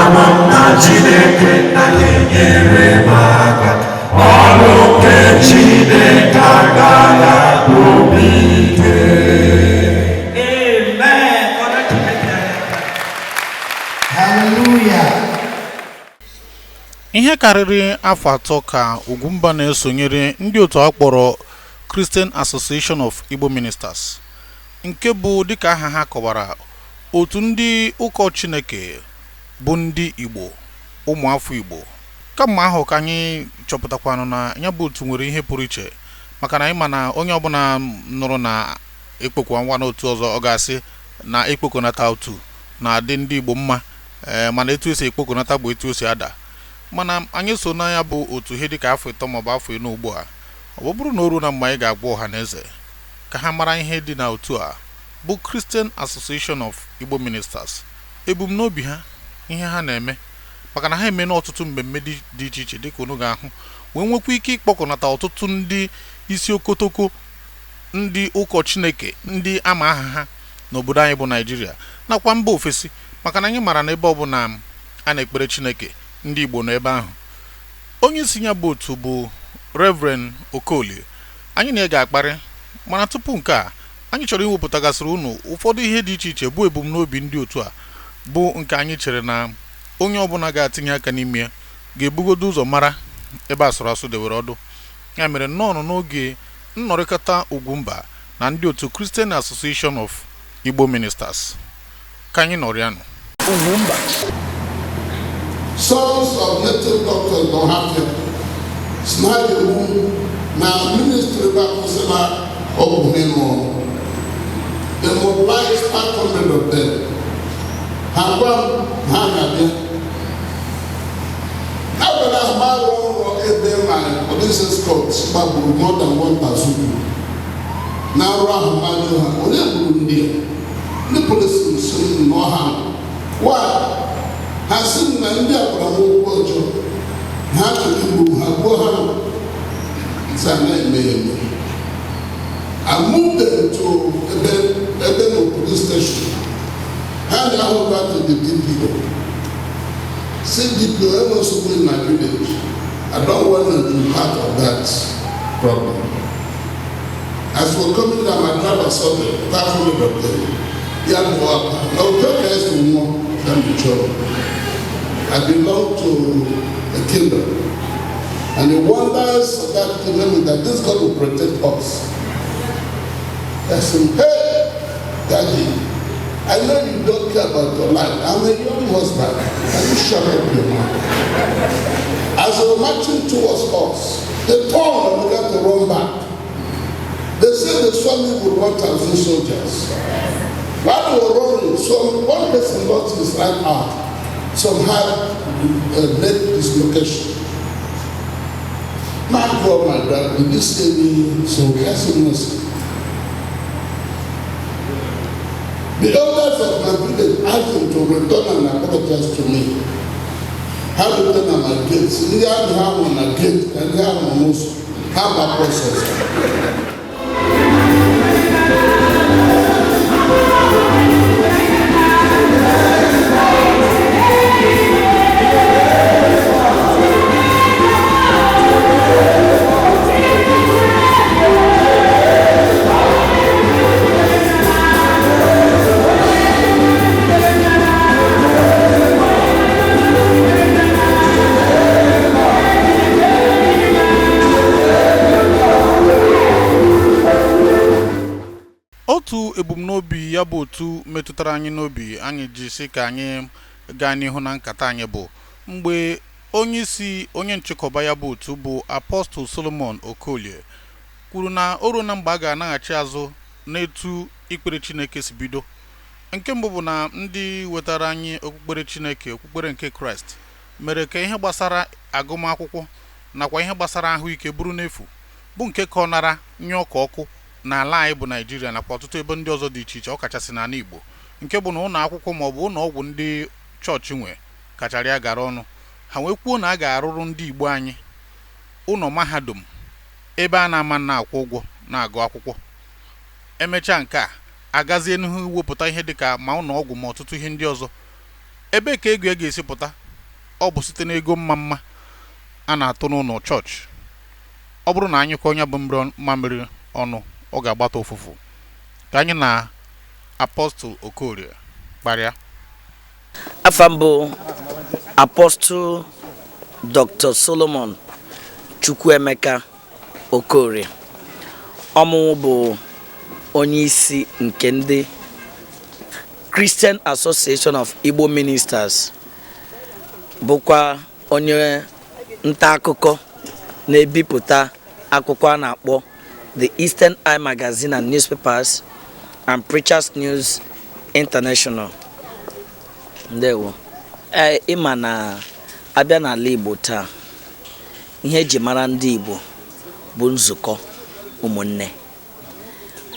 na Chineke na-enyere m aka. Ọrụ nke Chineke agaghị agwụ ike. Amen. Hallelujah. Ihe karịrị afọ atọ ka Ugwumba na-esonyere ndị otu akpọrọ Christian Association of Igbo Ministers, nke bụ dịka aha ha kọwara otu ndị ụkọ Chineke bụ ndị Igbo, ụmụafọ Igbo. Kama ahụ ka anyị chọpụtakwanụ na ya bụ otu nwere ihe pụrụ iche, maka na anyị ma na onye ọbụla nụrụ na ekpokwa nwa n'otu ọzọ ọ ga-asị na ekpokonata otu na-adị ndị Igbo mma, mana etu esi ekpokonata bụ etu esi ada. Mana anyị so na ya bụ otu ihe dịka afọ 3 maọbụ afọ 4 ugbu a. Ọ bụrụ na o ruo na mgbe anyị ga-agwa ọha na eze ka ha mara ihe dị na otu a bụ Christian Association of Igbo Ministers, ebumnobi ha, ihe ha na-eme, maka na ha eme n'ọtụtụ mmemme dị iche iche dịka unu ga-ahụ, wee nwekwa ike ịkpọkọnata ọtụtụ ndị isi okotoko, ndị ụkọ Chineke, ndị ama aha ha n'obodo anyị bụ Naijiria nakwa mba ofesi, maka na anyị mara na ebe ọbụla a na-ekpere Chineke ndị Igbo nọ ebe ahụ. Onye isi ya bụ otu bụ Reverend Okolie. Anyị na-ege akparị, mana tupu nke a anyị chọrọ iwepụtagasịrị unu ụfọdụ ihe dị iche iche bụ ebumnobi ndị otu a, bụ nke anyị chere na onye ọbụla ga-atinye aka n'ime ya ga-ebugodo ụzọ mara ebe asụrụ asụ dewere ọdụ. Ya mere nnọọ n'oge nnọrịkọta Ugwumba na ndị otu Christian Association of Igbo Ministers. Ka anyị nọrịanụ. Ugwumba. Sons of native doctors don't have to snag the room. Now, ministry back of Nemo. They mobilize 500 of them. Hangwan, Hangabia. How can I buy one or my police escorts more than 1,000? Now, Rahamadu, only the police in no harm. Why? Has seen Nandia from Wojo. How to do Haboha? It's a name. I moved them to Eden police station. Hand over to the DPO. Say DPO, I was in my village. I don't want to be part of that problem. As we're coming down, my driver saw them, 500 of them. They had no up. Now, tell guys to more than the job. I belong to a kingdom. And the wonders of that kingdom is that this God will protect us. I said, hey, Daddy, I know you don't care about your life. I'm a young husband. Can you shut up your mouth? As they were marching towards us, they turned and began to run back. They said they saw me with 1,000 soldiers. While they were running, one person lost his right arm. Some had leg dislocation. My God, my God, did this say me so mercy? The elders of my village asked him to return and apologize to me. How to turn on my gates? They have on a gate and they have almost have a process. Otu ebumnobi ya bụ otu metụtara anyị n'obi anyị ji sị ka anyị gaa n'ihu na nkata anyị bụ mgbe onye nchịkọba ya bụ otu bụ Apostle Solomon Okolie kwuru na o ruo na mgbe a ga-anaghachi azụ n'etu ikpere Chineke si bido. Nke mbụ bụ na ndị wetara anyị okpukpere Chineke, okpukpere nke Kraịst, mere ka ihe gbasara agụmakwụkwọ nakwa ihe gbasara ahụike bụrụ n'efu, bụ nke ka ọ nara nye ọkụ n'ala anyị bụ Naijiria nakwa ọtụtụ ebe ndị ọzọ dị iche iche, ọ kachasị n'ala Igbo, nke bụ na ụlọ akwụkwọ maọbụ ụlọ ọgwụ ndị chọọchị nwe kachara ya gara ọnụ. Ha wee kwuo na a ga-arụrụ ndị Igbo anyị ụlọ mahadum ebe a na-ama na-akwụ ụgwọ na-agụ akwụkwọ. Emechaa nke a agazie n'ihu iwepụta ihe dịka ma ụlọ ọgwụ ma ọtụtụ ihe ndị ọzọ. ebe ka ego ga-esi pụta? Ọ bụ site n'ego mma a na-atụ n'ụlọ chọọchị. Ọ bụrụ na anyị kọ onye bụ mmamịrị ọnụ, ọ ga-agbata ụfụfụ. Ka anyị na Apostle Okorie kparịa. Afambo Apostle Dr. Solomon Chukwuemeka Okorie. Ọmụ bụ onye isi nke ndị Christian Association of Igbo Ministers, bụkwa onye nta akụkọ na-ebipụta akụkọ a na-akpọ The Eastern Eye Magazine and Newspapers and Preachers News International. Ndewo. Ịma na abịa n'ala Igbo taa, ihe eji mara ndị Igbo bụ nzukọ ụmụnne.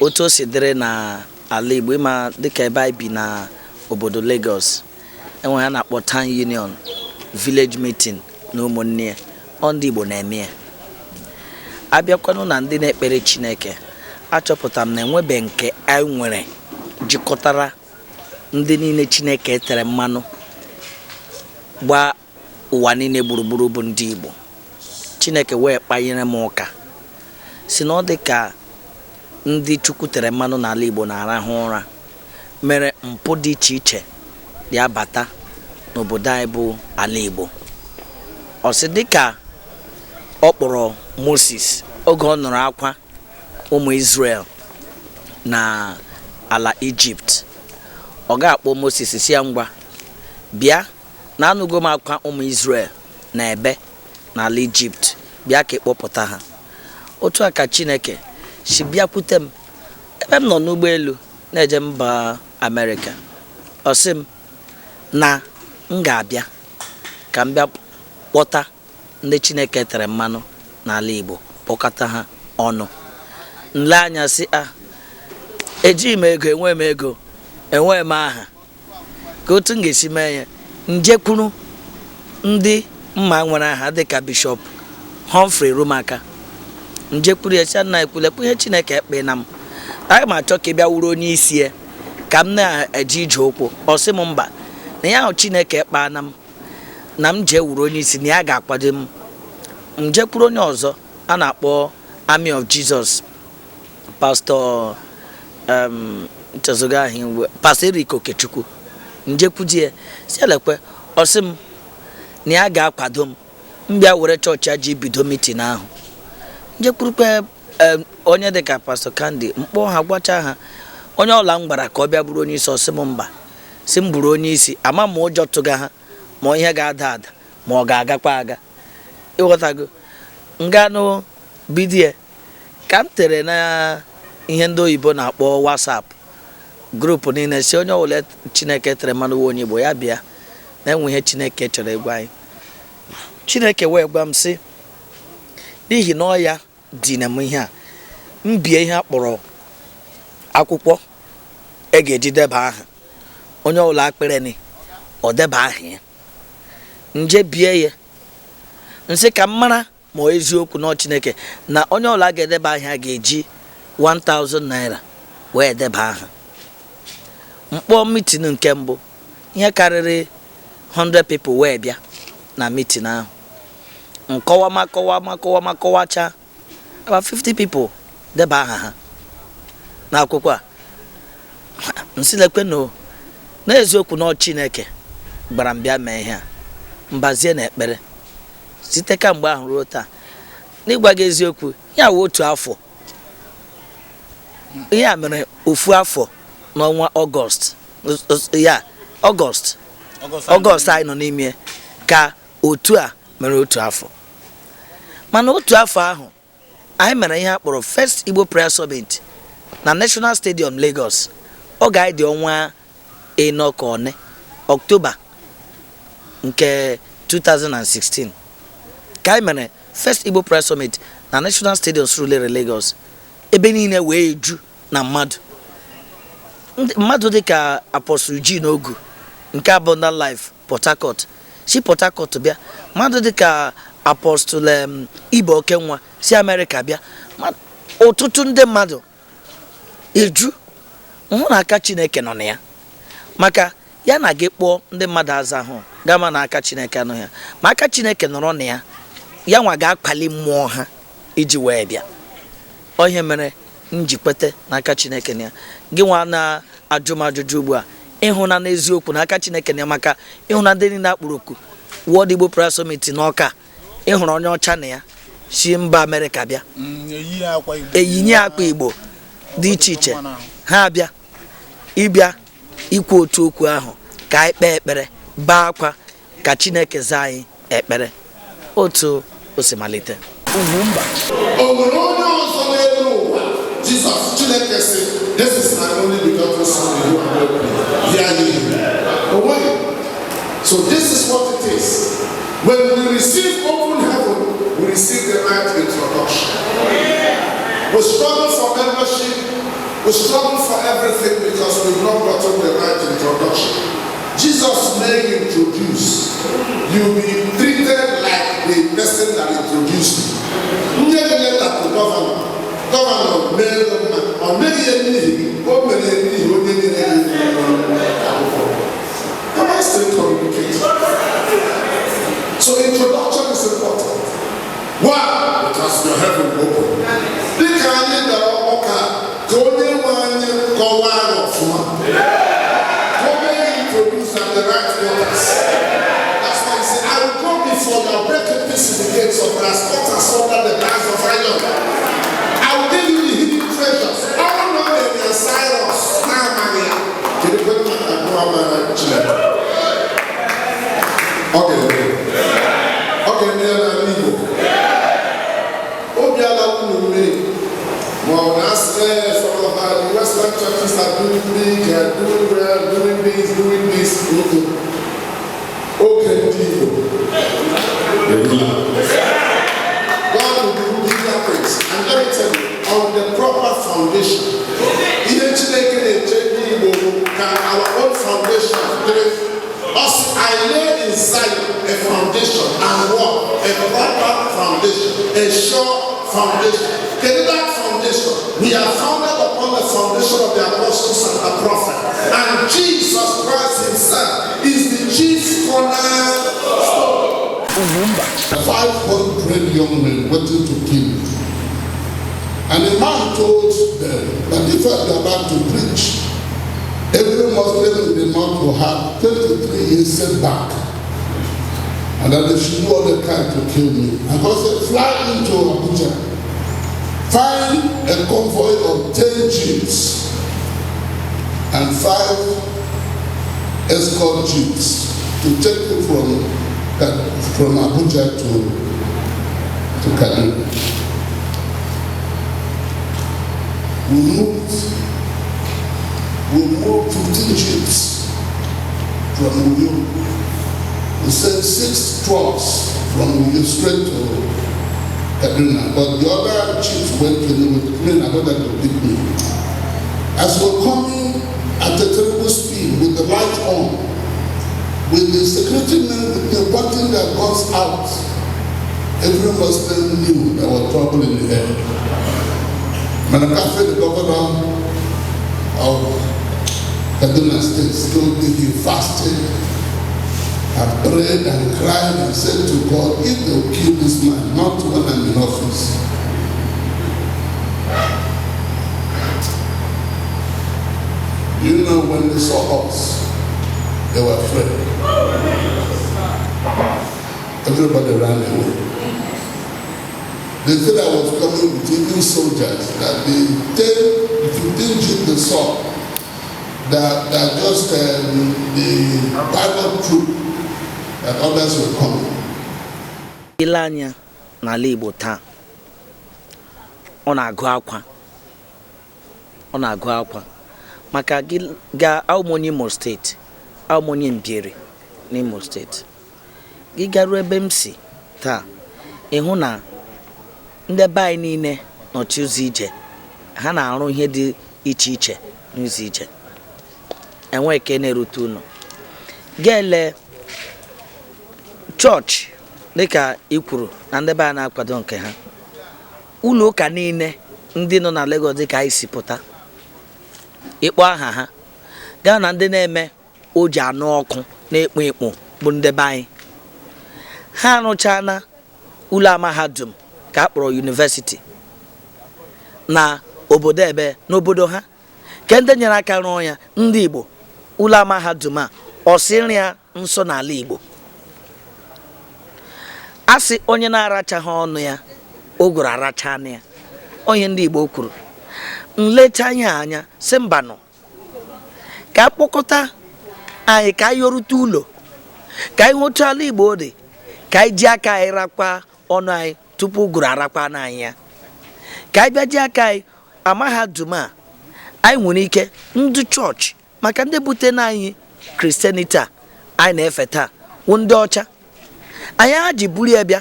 Otu o si dịrị na ala Igbo, ịma dịka ebe anyị bi na obodo Lagos, enwe ya na-akpọ Town Union, Village Meeting na ụmụnne. Ọ ndị Igbo na-eme ya. Abịakwanụ na ndị na-ekpere Chineke, achọpụtara m na enwebe nke anyị nwere jikọtara ndị niile Chineke tere mmanụ gba ụwa niile gburugburu bụ ndị Igbo. Chineke wee kpanyere m ụka si na ọ dị ka ndị Chukwu tere mmanụ n'ala Igbo na-arahụ ụra, mere mpụ dị iche iche dị abata n'obodo anyị bụ ala Igbo. Ọ sị dịka ọ kpọrọ Moses oge ọ nụrụ akwa ụmụ Israel na ala Egypt, ọ ga-akpọ Moses si ya ngwa bịa na anụgo m akwa ụmụ Israel na ebe n'ala Egypt, bịa ka ịkpọpụta ha. Otu a ka Chineke si bịakwute m ebe m nọ n'ụgbọelu na-eje mba Amerịka. Ọ sị m na m ga-abịa ka m bịa kpọta ndị Chineke tere mmanụ n'ala Igbo, kpọkọta ha ọnụ. Nle anya sị ejighị m ego, enwe m ego, enwe m aha, ka otu m ga-esi mee ya. Njekwuru ndị mma nwere aha dịka Bishop Humphrey Rumaka, njekwuru ya sị na ekwulepụ ihe Chineke ekpe na m, aga m achọ ka ị bịa wuru onye isi ya ka m na-eje ije ụkwụ. Ọ sị m mba, na ya ahụ Chineke ekpa na m jee wuru onye isi, na ya ga-akwado m. Njekwuru onye ọzọ a na-akpọ Army of Jesus, Pastor Pastor Eric Okechukwu. Njekwudie si elekwe, ọ sị m na ya ga-akwado m mbịa were chọọchị aji bido mitin ahụ. Njekwurukwe onye dịka Pastor Candy, mkpọ ha gwacha ha onye ọla m gbara ka ọ bịa bụrụ onye isi. Ọ sị m mba, si m bụrụ onye isi, ama m ụjọ tụga ha ma ihe ga-ada ada ma ọ ga-agakwa aga. Ịghọtago? Nganụ bidie ka m tere na ihe ndị oyibo na-akpọ WhatsApp grupu niile, si onye ọbụla Chineke tere mmanụ onye Igbo ya bịa na enwe ihe Chineke chere ịgwa anyị. Chineke wee gwa m sị n'ihi na ọ ya dị na m ihe a, m bie ihe a kpọrọ akwụkwọ ga-eji deba aha onye ọbụla akpịrị ni ọ deba aha ya. Nje bie ya nsị ka m mara ma eziokwu na Chineke na onye ọbụla ga-edeba aha ga-eji 1000 naira wee deba aha. Mkpọ mitin nke mbụ, ihe karịrị 100 people wee bịa na mitin ahụ. Makọwacha about 50 people deba aha ha n'akwụkwọ a. Nsilekwe na eziokwu na Chineke gbara m bịa mee ihe a, mbazie na ekpere site ka mgbe ahụ ruo taa. N'ịgwa gị eziokwu, ya wụ otu afọ. Ihe a mere ofu afọ n'ọnwa Ọgọst, ya Ọgọst anyị nọ n'ime ka otu a mere otu afọ. Mana otu afọ ahụ anyị mere ihe a kpọrọ First Igbo Prayer Summit na National Stadium Lagos. Ọ ga-adị ọnwa ịnọ ka one Ọktoba nke 2016 ka anyị mere First Igbo Prayer Summit na National Stadium Surulere Lagos. Ebe niile wee ju na mmadụ dịka Apostle G n'ogu nke Abundant Life Port Harcourt, si Port Harcourt bịa. Mmadụ dịka Apostle Ibe Okenwa si America bịa. Ọtụtụ ndị mmadụ eju hụ na aka Chineke nọ na ya, maka ya na gị kpọọ ndị mmadụ aza ahụ gama na aka Chineke anọ ya ma aka Chineke nọrọ na ya ya nwa ga-akpali mmụọ ha iji wee bịa ihe mere njikwete n'aka Chineke na ya gị nwa na-ajụ m ajụjụ ugbu a ịhụna n'eziokwu n'aka Chineke na ya maka ịhụna ndị niile akpụrụ oku World Igbo Prayer Summit n'Ọka ịhụrụ onye ọcha na ya si mba Amerịka bịa eyinye akpa Igbo dị iche iche ha abịa ịbịa ikwu otu okwu ahụ ka anyị kpee ekpere baa akwa ka Chineke zaa anyị ekpere otu o si malite Ugwumba. O nwere onye ọzọ n'elu ụwa Jizọs Chineke sị this is my only begotten son who I will hear you. So this is what it is. When we receive open heaven, we receive the right introduction. We struggle for membership, we struggle for everything because we've not gotten the right introduction. Jesus may introduce, you'll be treated like the person that introduced you. You never let that to governor. Governor may or maybe am I still communicating? So introduction is important. Why? Because your heaven open. The kind that are going one go one of one. Introduce at the right waters. That's why he said, I will go before you, I'll break in pieces the gates of brass, cut asunder the bands of iron. I will give you the hidden treasures. All knowledge and Cyrus. Now, Maria. Can you put my children? Okay, near Amigo. Obiala Mumi. Well, that's from the Western churches are doing big, doing well, doing this. Okay, people. God will do bigger things. And let me tell you, on the proper foundation, our own foundation, I lay in Zion a foundation and what? A proper foundation, a sure foundation. That foundation, we are founded upon the foundation of the apostles and the prophet. And Jesus Christ himself is the chief cornerstone. 500 young men waiting to kill him. And the man told them that if I am about to preach, every Muslim in the north will have 23 years setback. And that they should do all they can to kill me. And God said, fly into Abuja. Find a convoy of 10 jeeps and 5 escort jeeps to take you from Abuja to Kaduna. We moved 15 jeeps from Uyo. We sent 6 trucks from Uyo straight to Kaduna, but the other chiefs went to me with plane and ordered to pick me. As we're coming at a terrible speed with the light on, with the security men with the button that goes out, every Muslim knew there was trouble in the air. Manakafe, the governor of Kaduna State, told me he fasted, I prayed and cried and said to God, if they'll kill this man, not when I'm in office. You know, when they saw us, they were afraid. Everybody ran away. They said I was coming with Indian soldiers, that the 15 jeep they saw, that just the pilot troop, that others will come. Ile anya n'ala Igbo taa ọ na-agụ akwa maka ga Aumonye Imo State, Aumonye Mbieri n'Imo State, gị garuo ebe m si taa ịhụ na ndị be anyị niile nọchi ụzọ ije ha na-arụ ihe dị iche iche n'ụzọ ije enwe ike na-erute ụlọ gele chọọchị dịka ikwuru na ndị be a na-akwado nke ha ụlọ ụka niile ndị nọ na Lagos dịka anyị si pụta ịkpọ aha ha gaa na ndị na-eme o ji anụ ọkụ na-ekpo ekpo bụ ndebe anyị ha anụchana ụlọ mahadum ka a kpọrọ university na obodo ebe n'obodo ha ke ndị nyere aka rụọ ya ndị Igbo ụlọ mahadum a ọsịrị ya nso n'ala Igbo asị onye na-arachaghị ọnụ ya ogoro aracha na ya onye ndị Igbo kwuru nlecha anya si mbanụ ka akpọkọta anyị ka anyị yorute ụlọ ka anyị hụcha ala Igbo dị ka anyị ji aka anyị rakwa ọnụ anyị tupu ogoro arakwa n'anyị ya ka anyị bịa ji aka anyị mahadum a anyị nwere ike ndị chọọchị maka ndị bute n'anyị Christianity anyị na-efe taa wụ ndị ọcha anyị ha ji buru ya bịa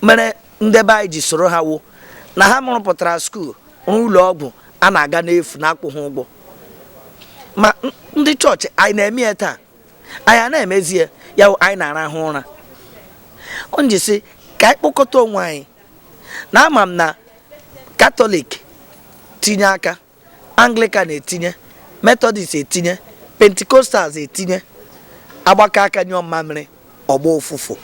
mere ndebe anyị ji soro ha wụ na ha mụrụpụtara skuul ụlọ ọgwụ a na-aga n'efu na-akwụghị ụgwọ ma ndị chọọchị anyị na-eme ya taa anyị na-emezi ya anyị na-arahụ ụra onye si ka anyị kpọkọta onwe anyị na ama m na Katọlik tinye aka Anglican etinye Methodist etinye Pentecostals etinye agbakọ aka nye ọmamịrị ọgba ụfụfụ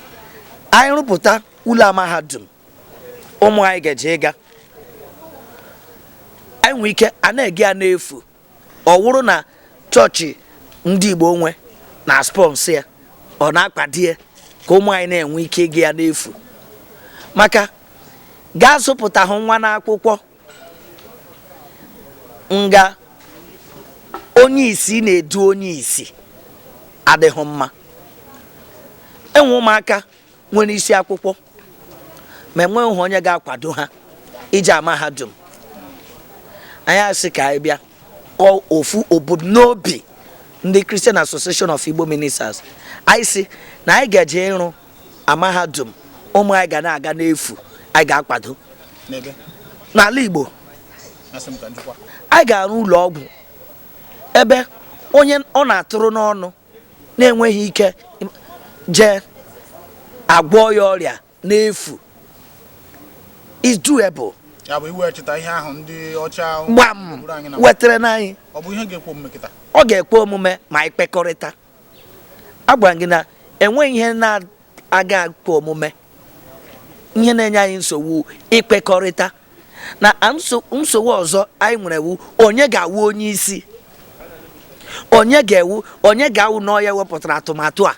anyị rụpụta ụlọ mahadum ụmụ anyị ga-eje ịga anyị nwere ike a na-ege ya n'efu ọ wụrụ na chọọchị ndị Igbo nwe na sponsor ya ọ na-akpadi ya ka ụmụ anyị na-enwe ike ịga ya n'efu maka gaa zụpụta hụ nwa n'akwụkwọ nga onye isi na-edu onye isi adịghị mma enwe ụmụaka nwere isi akwụkwọ ma enweghị onye ga-akwado ha ije mahadum anyị asị ka anyị bịa ofu obodo n'obi ndị Christian Association of Igbo Ministers anyị sị na anyị ga-eje ịrụ mahadum ụmụ anyị ga na-aga n'efu anyị ga-akwado n'ala Igbo anyị ga-arụ ụlọ ọgwụ ebe onye ọ na-atụrụ n'ọnụ na-enweghị ike jee agwọ ya ọrịa n'efu is doable. Ya bụ iwechita ihe ahụ ndị ọcha gbam wetara n'anyị ọ bụ ihe ga-ekwe omume kịta ọ ga-ekwe omume ma anyị kpekọrịta agwara gị na enweghị ihe na-aga ekwe omume ihe na-enye anyị nsogbu ikpekọrịta na nsogbu ọzọ anyị nwere wu onye ga-awụ onye isi onye ga-awụ na ya wepụtara atụmatụ a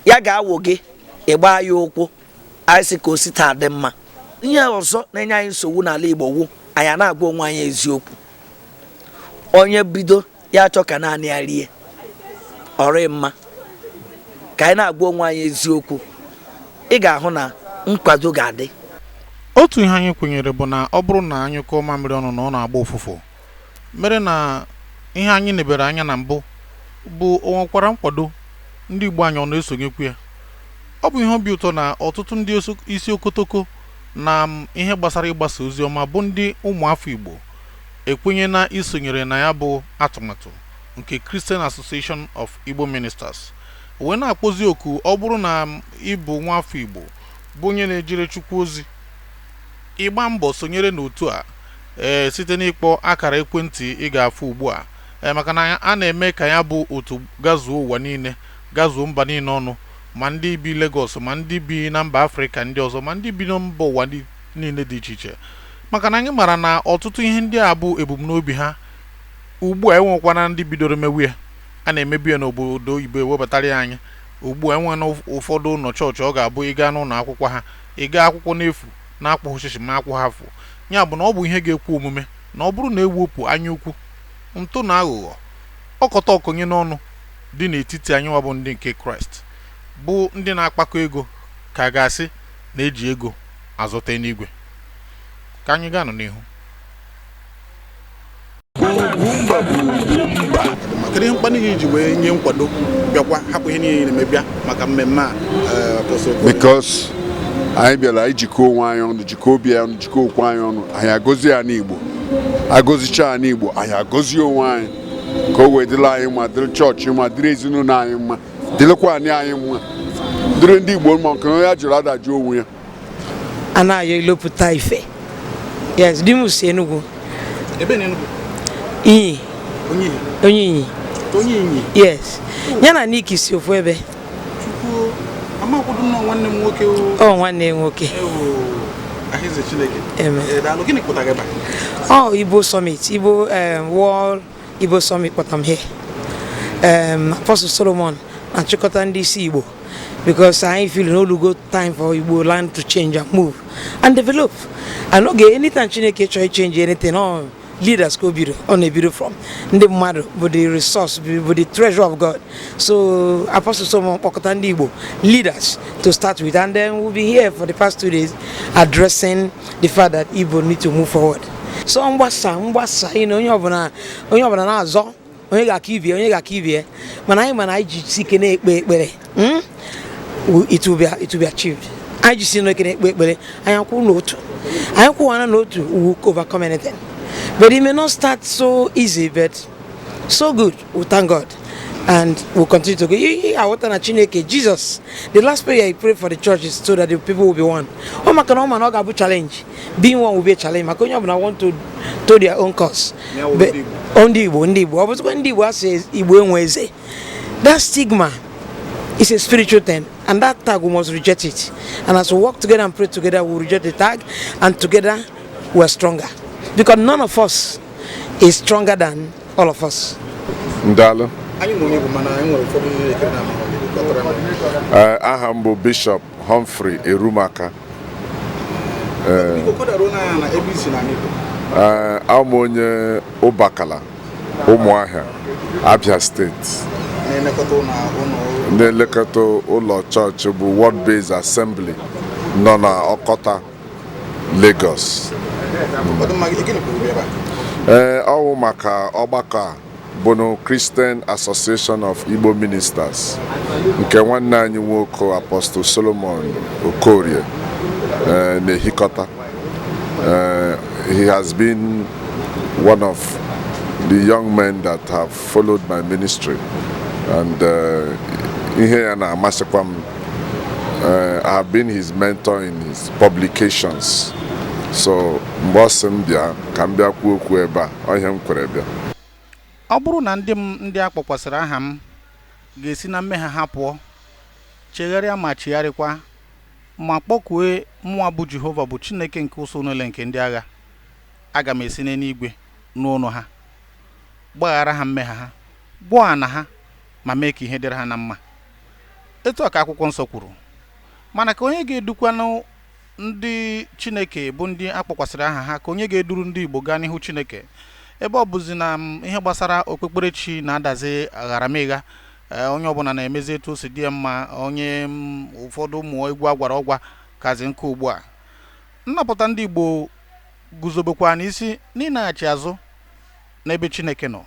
ya ga-awụ gị ịgba ya ụkwụ anyị sị ka o si taa dị mma ihe ọzọ na-enye anyị nsogbu n'ala Igbo wu anyị na-agwa onwe anyị eziokwu onye bido ya achọ ka naanị ya rie ọrị mma ka anyị na-agwa onwe anyị eziokwu ị ga-ahụ na nkwado ga-adị. Otu ihe anyị kwenyere bụ na ọ bụrụ na anyị kọọ mamịrị ọnụ na ọ na-agba ụfụfụ mere na ihe anyị nebere anya na mbụ bụ o nwekwara nkwado ndị Igbo anyị ọ na-esonyekwu ya. Ọ bụ ihe obi ụtọ na ọtụtụ ndị isi okotoko na ihe gbasara ịgbasa ozi ọma bụ ndị ụmụafọ Igbo ekwenye na isonyere na ya bụ atụmatụ nke Christian Association of Igbo Ministers wee na-akpọzi oku ọ bụrụ na ịbụ nwafọ Igbo bụ onye na-ejere Chukwu ozi ịgba mbọ sonyere n'otu a site n'ịkpọ akara ekwentị ị ga-afụ ugbu a maka na a na-eme ka ya bụ otu gazuo ụwa niile gazuo mba niile ọnụ ma ndị bi Lagos ma ndị bi na mba Afrịka ndị ọzọ ma ndị bi na mba ụwa niile dị iche iche maka na anyị mara na ọtụtụ ihe ndị a bụ ebumnobi ha ugbu a enwekwana ndị bidoro mewu ya a na-emebi ya n'obodo oyibo ewebatara ya anya ugbu a enwe na ụfọdụ ụlọ chọọchị ọ ga-abụ ịga n'ụlọ akwụkwọ ha ịga akwụkwọ n'efu na-akwụghị shishi ma akwụ ha afọ ya bụ na ọ bụ ihe ga-ekwu omume na ọ bụrụ na ewepụ anya ukwu ntụ na aghụghọ ọkọta ọkonye n'ọnụ dị n'etiti anyị nwa bụ ndị nke Kraịst bụ ndị na-akpakọ ego ka a ga-asị na-eji ego azụta n'igwe ka anyị gaa n'ihu. Kedu ihe mkpa niile iji wee nye nkwado bịakwa hapụ ihe niile na-emebịa maka mmemme a? Because anyị bịara ijikọ onwe anyị ọnụ jikọ obi anyị ọnụ jikọ okwu anyị ọnụ anyị agọzi ya n'Igbo agọzicha ya n'Igbo anyị agọzi onwe anyị ka o wee dịrị anyị mma dịrị chọọchị mma dịrị ezinụlọ anyị mma dịrịkwa anyị mma dịrị ndị Igbo mma nke onye ya jụrụ adajụ onwe ya anaghị elopụta ife. Yes, di m si Enugu. Ebe na Enugu? Iyi. Onye iyi. Yes. Yana Niki si ofu ebe. Chukwu amakwudu nno nwanne m nwoke Oh, nwanne nwoke. Ahize Chineke. Amen. Daalụ gịnị pụtara ebe Oh, Igbo Summit, World Igbo Summit, but I'm here. Apostle Solomon and Chikota ndị isi Igbo, because I feel no good time for Igbo land to change and move and develop. And okay, anytime Chineke try change anything, no leaders go build on a build from the mother, but the resource, but the treasure of God. So Apostle Solomon Chikota ndị Igbo leaders to start with, and then we'll be here for the past 2 days addressing the fact that Igbo need to move forward. So mgbasa, you know, onye ọbụla na-azọ, onye ga-aka ibie, mana anyị ji sike na-ekpe ekpere, it will be achieved. Anyị ji si n'oke na-ekpe ekpere, anyị kwụ n'otu. Anyị kwụwana n'otu, we will overcome anything. But it may not start so easy, but so good. We thank God. And we'll continue to go. Jesus, the last prayer he prayed for the church is so that the people will be one. Oh, challenge. Being one will be a challenge. I want to their own cause. That stigma is a spiritual thing, and that tag we must reject it. And as we work together and pray together, we reject the tag, and together we are stronger. Because none of us is stronger than all of us. Ndalo. Aha m bụ Bishop Humphrey Erumaka. I'm onye Ụbakala, Ụmụahịa, Abia State. Na-elekọta ụlọ chọọchị bụ Word Based Assembly nọ na Okota, Lagos. Ọwụ maka ọgbakọ Bono Christian Association of Igbo Ministers nke nwanne anyị nwoke Apostle Solomon Okorie na-ehikọta. He has been one of the young men that have followed my ministry, and ihe ya na-amasịkwa m. I have been his mentor in his publications. So mgbe ọ sị m bịa ka m bịa kwuo okwu ebe a, ọ ihe m kwere bịa. Ọ bụrụ na ndị akpọkwasịrị aha m ga-esi na mmehie ha pụọ, chegharịa ma chigharịkwa, ma kpọkuo mmụọ bụ Jehova bụ Chineke nke ụsọ n'ụlọ nke ndị agha, aga m esi n'eluigwe n'ọnụ ha, gbaghara ha mmehie ha, gwọọ ana ha, ma mee ka ihe dịrị ha na mma. Etu a ka akwụkwọ nsọ kwuru. Mana ka onye ga-edukwanụ ndị Chineke bụ ndị akpọkwasịrị aha ha, ka onye ga-eduru ndị Igbo gaa n'ihu Chineke, ebe ọ bụzi na ihe gbasara okpukperechi na-adazi agharamịgha, onye ọbụla na-emezi etu o si dị mma, onye ụfọdụ ụmụ egwu agwara ọgwa kazi nke ugbu a. Nnapụta ndị Igbo guzobekwa n'isi n'ịnaghachi azụ n'ebe Chineke nọ.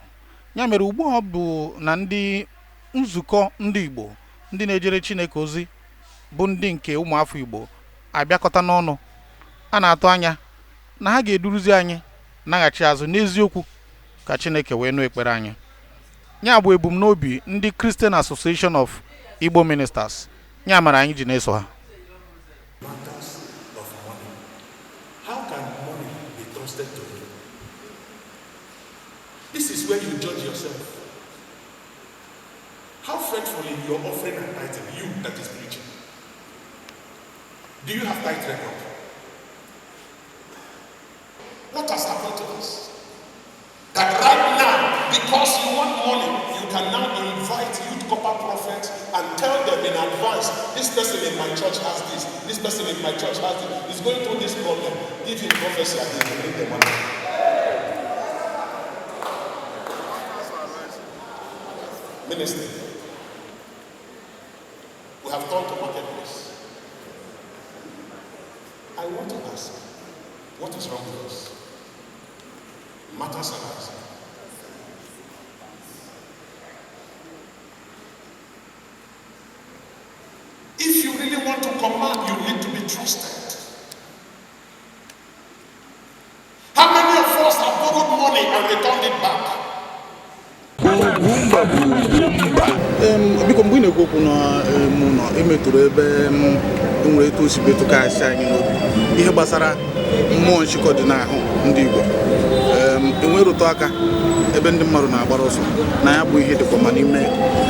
Ya mere ugbu a ọ bụ na ndị nzukọ ndị Igbo ndị na-ejere Chineke ozi bụ ndị nke ụmụafọ Igbo abịakọta n'ọnụ, a na-atụ anya na ha ga-eduruzi anyị naghachi azụ n'eziokwu ka Chineke wee nụ ekpere anyị. Ya bụ ebumnobi ndị Christian Association of Igbo Ministers. Ya mara anyị ji na-eso ha. How can money be trusted to you? This is where you judge yourself. How faithfully you're offering and tithing, you that is preaching. Do you have tithe record? What has happened to us? That right now, because you want money, you can now invite youth copper prophets and tell them in advance, this person in my church has this person in my church has this, he's going through this problem. Give him prophecy and he will bring the money. Ministry. We have gone to marketplace. I want to ask, what is wrong with us? Matters arise. If you really want to command, you need to be trusted. How many of us have borrowed money and returned it back? Biko mgbe ị na-ekwu okwu na mụ nọ emetụrụ ebe nwere etu osi betụkasị anyị n'obi ihe gbasara mmụọ nchịkọ dị n'ahụ ndị Igbo enwere ụtọ aka ebe ndị mmadụ na-agbara ọsọ na ya bụ ihe dịkwa ma n'ime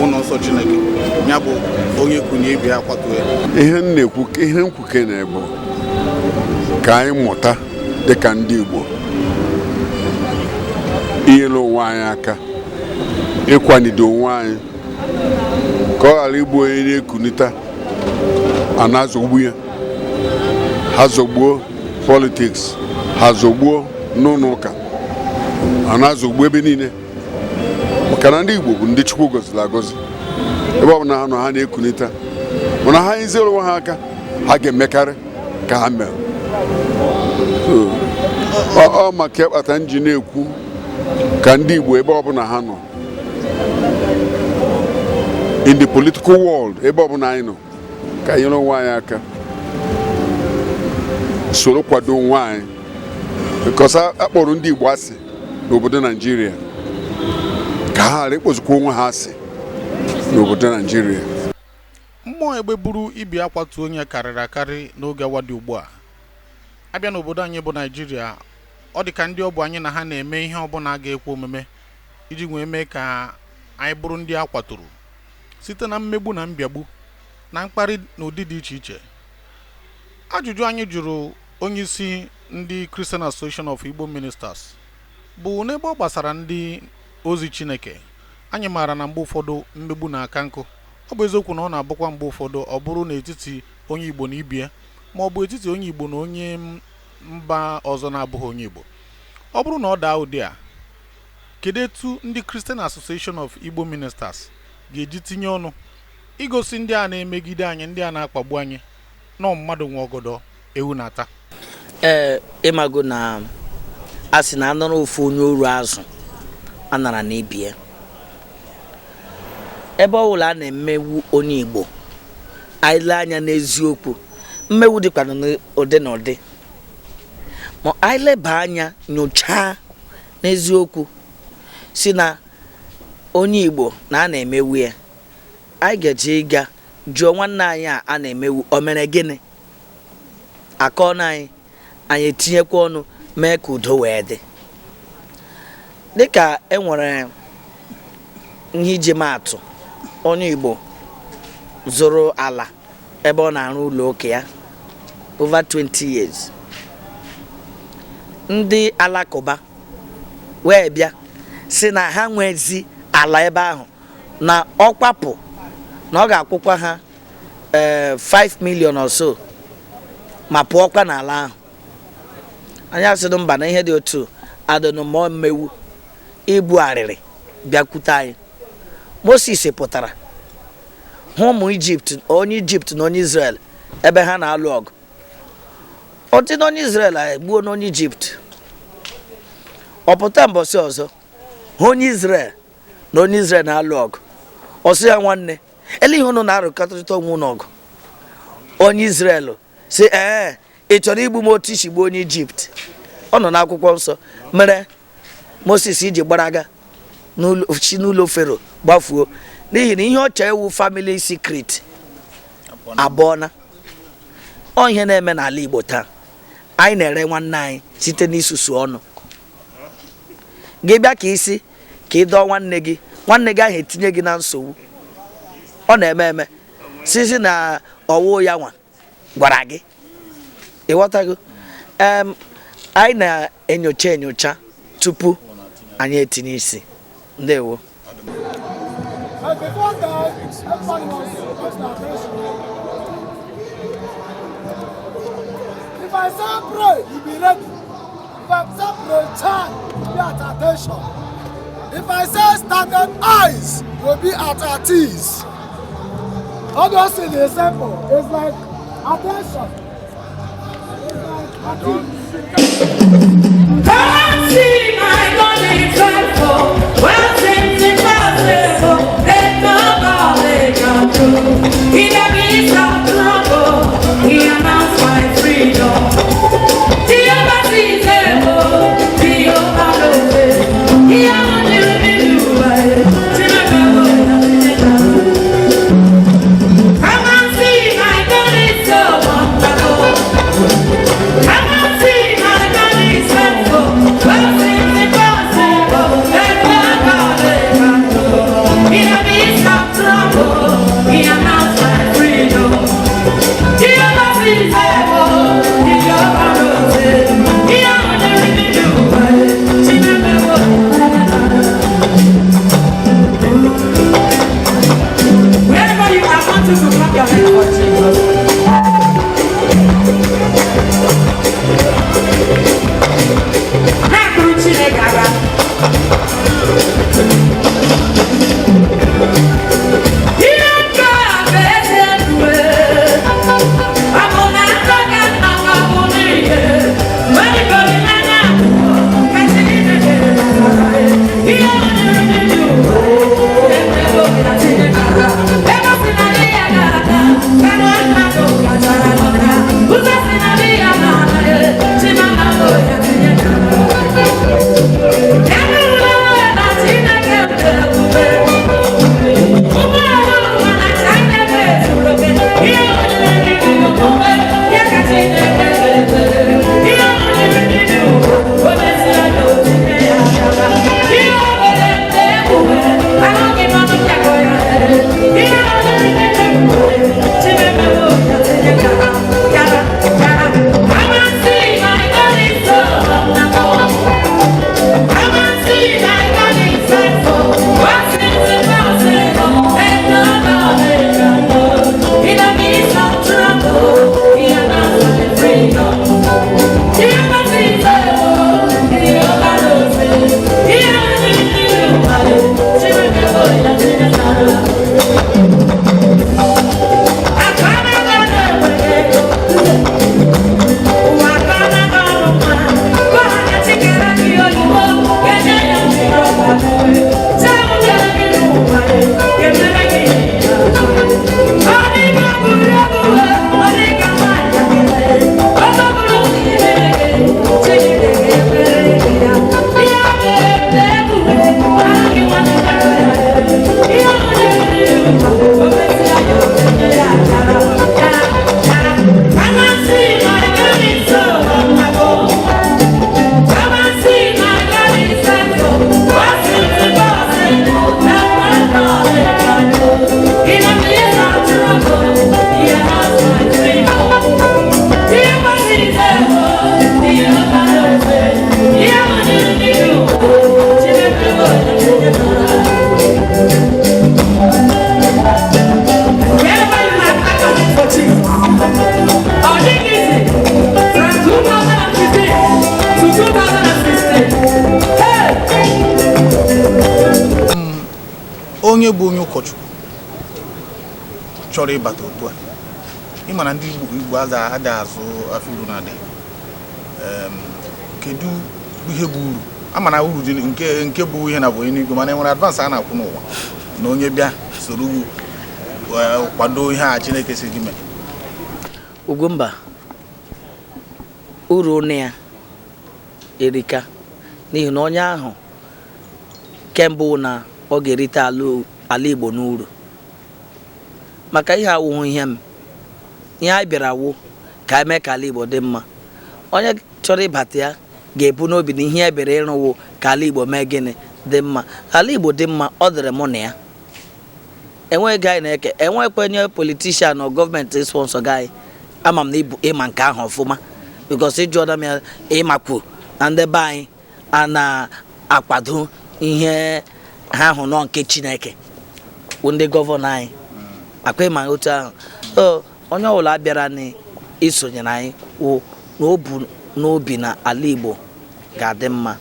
ụlọ nsọ Chineke ya bụ onye kwunye ibe ya kwatuo ya. Ihe nkwuke na-ebu ka anyị mụta dịka ndị Igbo inyere onwe anyị aka ịkwanido onwe anyị ka ọ ghara ịbụ onye na-ekunita a na-azọgbu ya, ha zọgbuo politiks, ha zọgbuo n'ụlọ ụka, a na-azọgbu ebe niile, maka na ndị Igbo bụ ndị Chukwu gọziri agọzi. Ebe ọ bụla ha nọ ha na-ekunita, mana ha nyezere onwe ha aka ha ga-emekarị ka ha mere. Ọ maka ịkpata nji na-ekwu ka ndị Igbo ebe ọ bụla ha nọ in the political world, ebe ọ bụla anyị nọ, ka anyị nyere onwe anyị aka soro kwado onwe anyị, because akpọrọ ndị Igbo asị n'obodo Naijiria ka ha ghara ịkpọzikwa onwe ha asị n'obodo Naijiria. Mmụọ egbe buru ibi akwatu onye karịrị akarị n'oge wadị ugbu a. Abịa n'obodo anyị bụ Naijiria, ọ dị ka ndị ọ bụ anyị na ha na-eme ihe ọbụla ga-ekwe omume iji nwee mee ka anyị bụrụ ndị a kwaturu site na mmegbu na mbiagbu na mkparị n'ụdị dị iche iche. Ajụjụ anyị jụrụ onye isi ndị Christian Association of Igbo Ministers bụ n'ebe ọ gbasara ndị ozi Chineke. Anyị maara na mgbe ụfọdụ mmegbu na-aka nkụ. Ọ bụ eziokwu na ọ na-abụkwa mgbe ụfọdụ ọ bụrụ n'etiti onye Igbo na ibie, ma ọ bụ etiti onye Igbo na onye mba ọzọ na-abụghị onye Igbo. Ọ bụrụ na ọ daa ụdị a, kedu etu ndị Christian Association of Igbo Ministers ga-eji tinye ọnụ igosi ndị a na-emegide anyị, ndị a na-akpagbu anyị, nọ mmadụ nwe ọgọdọ ewu na-ata? Ịmago na asị na anọrọ ofu onye oru azụ anara na ibie. Ebe ọbụla a na-emewu onye Igbo, anyị lee anya n'eziokwu, mmewu dịkwa n'ụdị na ụdị, ma anyị leba anya nyochaa n'eziokwu si na onye Igbo na a na-emewu ya, anyị ga-eji ịga jụọ nwanne anyị a na-emewu o mere gịnị, aka ọnụ anyị etinyekwa ọnụ mee ka udo wee dị. Dịka enwere ihe iji maatụ, onye Igbo zụrụ ala ebe ọ na-arụ ụlọ ụka ya over 20 years. Ndị Alakụba wee bịa si na ha nwezi ala ebe ahụ, na ọ kwapụ na ọ ga-akwụkwa ha 5 million or so ma pụọkwa n'ala ahụ. Anyị asịrị mba na ihe dị otu adịnụ ma mmewu ibu arịrị bịakwute anyị. Moses pụtara hụ ụmụ Ijipt, onye Ijipt na onye Israel ebe ha na-alụ ọgụ. Ọtị na onye Israel egbuo na onye Ijipt. Ọ pụta mbọsị ọzọ hụ onye Israel na onye Israel na-alụ ọgụ. Ọ sị ya, nwanne ele ihe unu na-arụkọta onwe unu ọgụ? Onye Israel sị ị chọrọ igbu m otu isi gbuo onye Ijipt? Ọ nọ n'akwụkwọ nsọ mere Moses iji gbaraga n'ụlọ Fero gbafuo n'ihi na ihe ọ chọrọ iwu family secret abụọ na ọ ihe na-eme n'ala Igbo taa. Anyị na-ere nwanne anyị site n'isusu ọnụ. Gị bịa ka isi ka ị dọọ nwanne gị ahụ etinye gị na nsogbu. Ọ na-eme eme sisi na ọwụ ya nwa gwara gị, ịghọtago? Anyị na-enyocha tupu anyị etinye isi. Ndewo. If I say pray, you be ready. If I say pray, chant, you be at attention. If I say stand up, eyes, you'll be at ease. All those things is simple. It's like attention. It's like attention. Come and see my God is faithful. Well, things impossible. There's no God they can do. He never is not trouble. He announced my freedom. The other sees able. The other knows it. He only will be you. Come and see my God is so wonderful. Come and see my God is faithful. Well, things impossible. There's no ụkọchukwu chọrọ ịbata otu a ịma na ndị Igbo ada azụ afọ uru na-adị kedu ihe bụ uru ama na uru dị nke bụ ihe na bụ eluigwe mana enwere advance a na-akwụ n'ụwa na onye bịa soro kwado ihe a Chineke si gị mee Ugwumba uru na ya erika n'ihi na onye ahụ kemgbe na ọ ga-erite ala Igbo n'uru maka ihe awụhụ ihe anyị bịara wụ ka eme ka ala Igbo dị mma onye chọrọ ịbata ya ga-ebu n'obi na ihe ebere ịrụwo ka ala Igbo mee gịnị dị mma ala Igbo dị mma ọ dịrị mụ na ya enweghị gaghị na-eke enwekwa onye politishan na gọọmenti sponsọ gaghị ama m na ịma nke ahụ ọfụma bikos ịjụọda m ya ịmakwu na ndị be anyị a na-akwado ihe ha hụ nọ nke Chineke bụ ndị gọvanọ anyị akwa ịma otu ahụ onye ọbụla bịara n'isonyere anyị wụ n'obi na ala Igbo ga-adị mma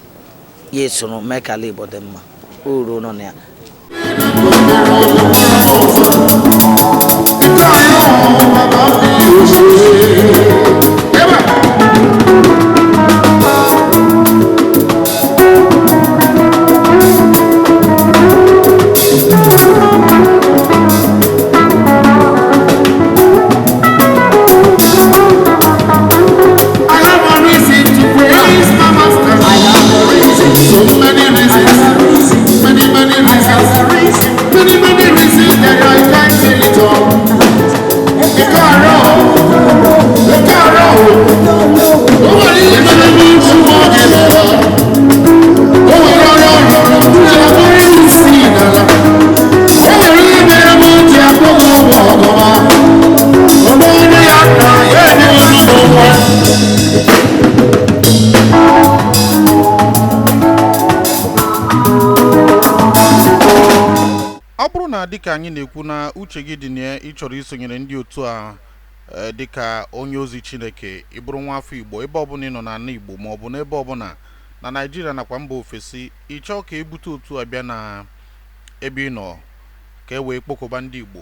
ya esoro mee ka ala Igbo dị mma uru nọ na ya dịka anyị na-ekwu na uche gị dị na ịchọrọ isonyere ndị otu a dịka onye ozi Chineke ịbụrụ nwa afọ Igbo ebe ọbụla ị nọ n'ala Igbo ma ọ bụ n'ebe ọbụla na Naịjirịa nakwa mba ofesi ịchọ ka ebute otu a bịa na ebe ị nọ ka e wee kpokọba ndị Igbo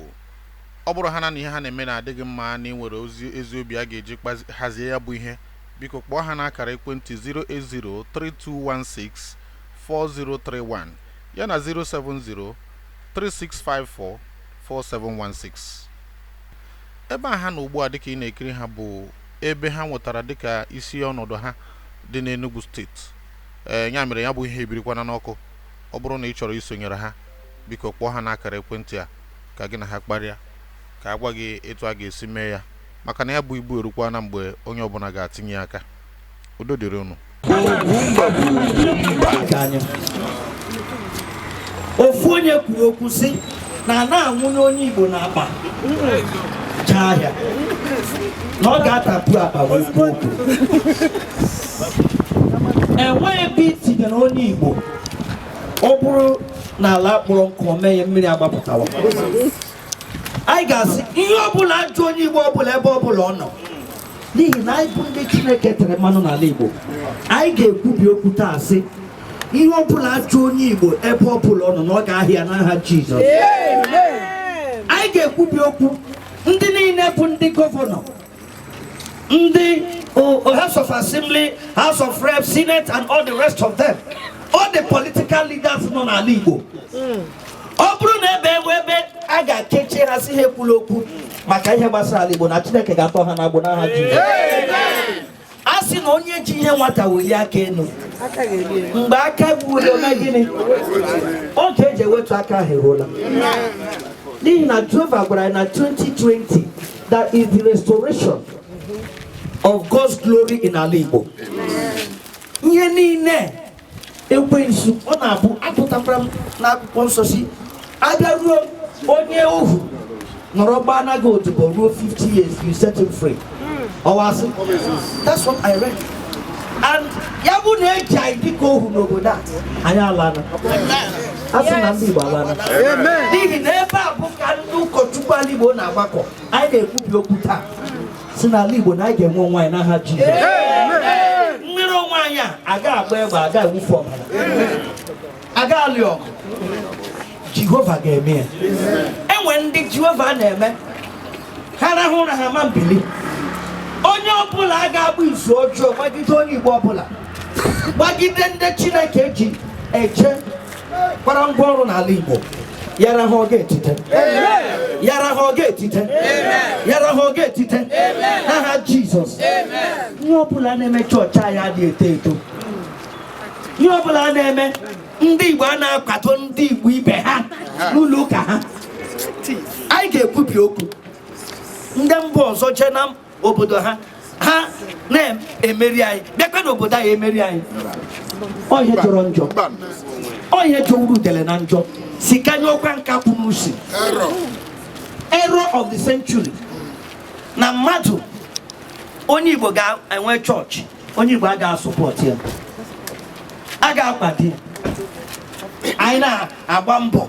ọ bụrụ ha na ihe ha na-eme na-adịghị mma na ịnwere ezi obi a ga-eji hazie ya bụ ihe biko kpọọ ha n'akara ekwentị 08032164031 ya na 07036544716 ebe a ha na ugbu a dịka ị na-ekiri ha bụ ebe ha nwetara dịka isi ọnọdụ ha dị n'Enugu steeti ya mere ya bụ ihe ebirikwana n'ọkụ ọ bụrụ na ị chọrọ isonyere ha biko kpọọ ha n'akara ekwentị a ka gị na ha kparịa ka agwa gị etu a ga-esi mee ya maka na ya bụ ibu erukwa na mgbe onye ọbụla ga-atinye aka udo dịrị unu ofu onye kwuru okwu sị na na-anwụnye onye Igbo na-akpa jee ahịa na ọ ga-atapụ akpa wee kwuo okwu enweghị ebe itinye na onye Igbo ọ bụrụ na ala kpọrọ nkụ mee ya mmiri agbapụtawa anyị ga-asị ihe ọbụla ajụ onye Igbo ọbụla ebe ọbụla ọ nọ n'ihi na anyị bụ ndị Chineke tere mmanụ n'ala Igbo anyị ga-ekwubi okwu taa sị ihe ọbụla ajụ onye Igbo ebe ọbụla ọ nọ na ọ ga-ahịa n'aha Jizọs anyị ga-ekwubi okwu ndị niile bụ ndị gọvanọ ndị House of Assembly, House of Reps, Senate and all the rest of them all the political leaders nọ n'ala Igbo ọ bụrụ na ebe a ga-akechi ha si ha ekwula okwu maka ihe gbasara ala Igbo na Chineke ga-atọ ha n'agbụ n'aha Jizọs a sị na onye ji ihe nwata welie aka enu mgbe aka gbuole ome gịnị oge eji ewetu aka ahụ eruola n'ihi na Jehova gwara anyị na 2020 that is the restoration of God's glory in ala Igbo ihe niile ekwensu ọ na-abụ apụtakwara m n'akwụkwọ nsọ si abịa ruo onye ohu nọrọ gbaa anaghị odibo ruo 50 years you set him free ọwasị that's what I read and ya bụ na eji anyị dịka ohu n'obodo a anyị alana a sị na ndị Igbo alana n'ihi na ebe a bụ ka ndị ụkọchukwu ala Igbo na-agbakọ anyị na-ekwubi okwu taa si n'ala Igbo na anyị ga-enwe onwe anyị n'aha Jizọs mmiri onwe anyị a aga agba egbe aga ewufu ọbara aga alị ọgụ Jehova ga-eme ya. Enwe ndị Jehova na-eme ha rahụ na ha ma mbili. Onye ọbụla ga-abụ izu ọjọọ gbagide onye Igbo ọbụla, gbagide ndị Chineke ji eche kwara ngwa ọrụ n'ala Igbo, yara ha oge etite, yara ha oge etite, yara ha oge etite n'aha Jizọs. Ihe ọbụla na-eme chọọchị anyị adịghị eto eto. Ihe ọbụla na-eme ndị Igbo a na-akwado ndị Igbo ibe ha n'ụlọ ụka ha, anyị ga-ekwubi okwu. Ndị mba ọzọ jee na obodo ha na-emeri anyị, bịakwa n'obodo anyị emeri anyị. Onye jọrọ njọ, onye jọwuru udele na njọ, si kanye ọkwa nka kwụ n'usi. Error of the century. Na mmadụ onye Igbo ga-enwe chọọchị, onye Igbo a ga-asọpọtụ ya, a ga-akwado ya. Anyị na-agba mbọ.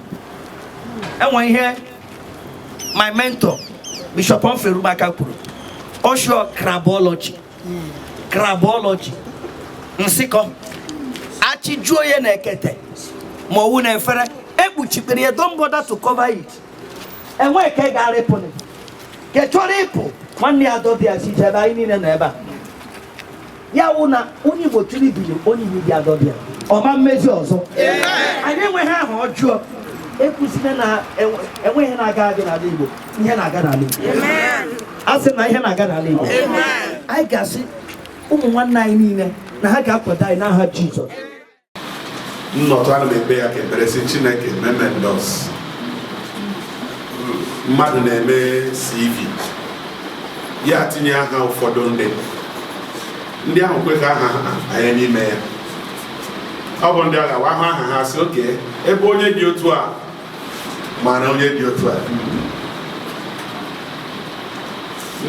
Enwe ihe my mentor Bishop Onferumaka kwuru, Osho crabology, nsịkọ achịjuo ya na ekete ma owu na efere ekpuchikpere ya, don't bother to cover it. Enwe ka ga-arịpụ ke chọrọ ịpụ nwanne ya dọdị ya si jebe anyị niile na ebe a. Ya wụ na onye Igbo chụrụ ibili onye Igbo dị adọdị ya ọma mmezi ọzọ. Anyị enweghị aha ọjọọ ekwusina na enweghị na-aga n'ala Igbo, ihe na-aga n'ala Igbo. A sị na ihe na-aga n'ala Igbo, anyị ga-asị ụmụ nwanne anyị niile na ha ga-akwado anyị n'aha Jizọs. Nnọtụ ana m ekpe ya ka ekpere si Chineke meme ndọs. Mmadụ na-eme CV ya tinye aha ụfọdụ ndị ahụ kwe ka aha ha anya n'ime ya. Ọ bụ ndị ọ ga-awa aha ha sị oke ebe onye dị otu a mana onye dị otu a.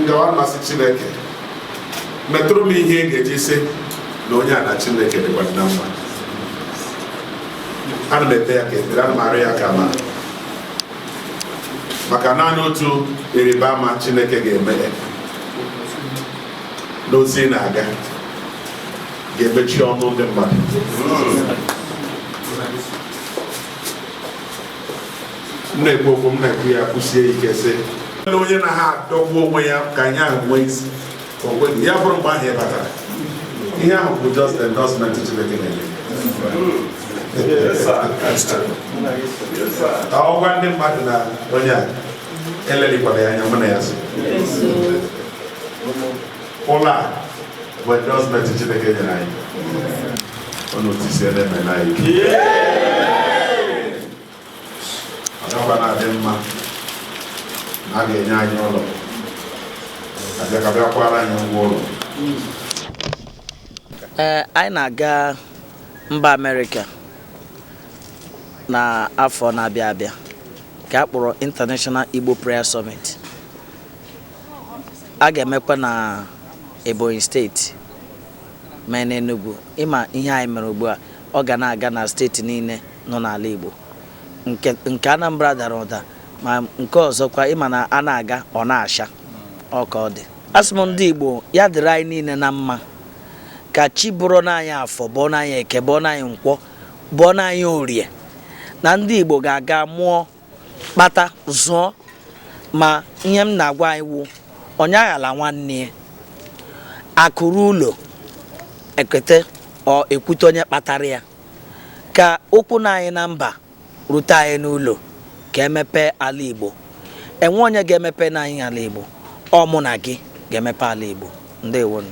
Ngawa mmasị Chineke metụrụ m ihe ị ga-eji sị na onye a na Chineke dịkwa na mma. Ana m ekpe ya ka ekpere, ana m arịọ ya ka ma maka naanị otu ịrịba ama Chineke ga-eme n'ozi na-aga ga-emechi ọnụ ndị mmadụ. M na-ekwu okwu, m na-ekwu ya kwụsie ike sị onye na ha adọgbu onwe ya ka anyị ahụ nwee isi ya bụrụ mgbe ahụ ị batara. Ihe ahụ bụ just endorsement Chineke na-enye. Ọgwa ndị mmadụ na onye a elelikwara ya anya mụ na ya so. Ụlọ a bụ endorsement Chineke nyere anyị. Ọnụ otisi eme na anyị. Ọ gakwa na-adị mma a ga-enye anyị ụlọ, abịakwara anyị ngwa ụlọ. Anyị na-aga mba Amerịka na afọ na-abịa abịa ka a kpọrọ International Igbo Prayer Summit. A ga-emekwa na Ebonyi steeti ma n'Enugu. Ịma ihe anyị mere ugbu a, ọ ga na-aga na steeti niile nọ n'ala Igbo. Nke Anambra dara ụda, ma nke ọzọkwa ịma na a na-aga ọ na-asha ọ ka ọ dị. Asị m ndị Igbo ya dịrị anyị niile na mma, ka chi bụrụ n'anyị afọ, bụọ n'anyị eke, bụọ n'anyị nkwọ, bụọ n'anyị orie, na ndị Igbo ga-aga mụọ kpata zụọ. Ma ihe m na-agwa anyị wụ onye aghala nwanne ya akụrụ ụlọ ekete ọ ekwute onye kpatara ya, ka okwu na anyị na mba rute anyị n'ụlọ, ka emepe ala Igbo. Enwe onye ga-emepe na anyị ala Igbo, ọ mụ na gị ga-emepe ala Igbo. Ndewonu.